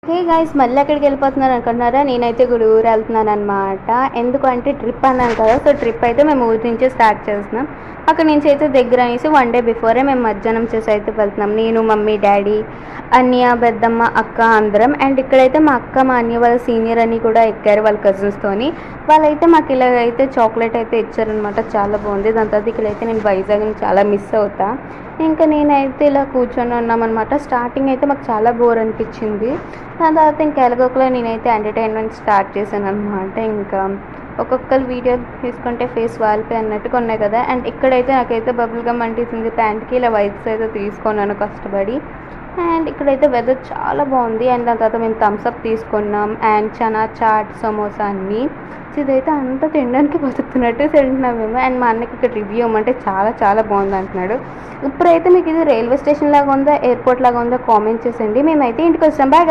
Hey guys, మళ్ళీ ఎక్కడికి వెళ్ళిపోతున్నారు అనుకుంటున్నారా? నేనైతే ఊరు వెళ్తున్నాను అనమాట. ఎందుకంటే ట్రిప్ అన్నాను కదా, సో ట్రిప్ అయితే మేము ఊరి నుంచే స్టార్ట్ చేస్తున్నాం. అక్కడ నుంచి అయితే దగ్గర అనేసి 1 డే బిఫోరే మేము మధ్యాహ్నం చేసి అయితే వెళ్తున్నాం. నేను, మమ్మీ, డాడీ, అన్నయ్య, పెద్దమ్మ, అక్క అందరం. అండ్ ఇక్కడైతే మా అక్క, మా అన్నయ్య వాళ్ళ సీనియర్ అని కూడా ఎక్కారు వాళ్ళ కజిన్స్తోని. వాళ్ళైతే మాకు ఇలాగైతే చాక్లెట్ అయితే ఇచ్చారనమాట. చాలా బాగుంది. దాని తర్వాత ఇక్కడైతే నేను వైజాగ్ని చాలా మిస్ అవుతా. ఇంకా నేనైతే ఇలా కూర్చొని ఉన్నామన్నమాట. స్టార్టింగ్ అయితే మాకు చాలా బోర్ అనిపించింది. దాని తర్వాత ఇంకా ఎలాగోకలా నేనైతే ఎంటర్టైన్మెంట్ స్టార్ట్ చేశాను అనమాట. ఇంకా ఒక్కొక్కరు వీడియో తీసుకుంటే ఫేస్ వాలిపోయి అన్నట్టుగా ఉన్నాయి కదా. అండ్ ఇక్కడైతే నాకైతే బబుల్ గమ్ అంటించింది ప్యాంట్కి. ఇలా వైప్స్ అయితే తీసుకున్నాను కష్టపడి. అండ్ ఇక్కడైతే వెదర్ చాలా బాగుంది. అండ్ దాని తర్వాత మేము థమ్స్అప్ తీసుకున్నాం. అండ్ చనా చాట్, సమోసా అన్నీ. సో ఇదైతే అంతా తినడానికి బతుకుతున్నట్టు తింటున్నాం మేము. అండ్ మా అన్నకి ఇక్కడ రివ్యూ ఇవ్వమంటే చాలా చాలా బాగుంది అంటున్నాడు. ఇప్పుడైతే మీకు ఇది రైల్వే స్టేషన్ లాగా ఉందా, ఎయిర్పోర్ట్ లాగా ఉందా కామెంట్ చేసేయండి. మేమైతే ఇంటికి వచ్చాం. బాయ్.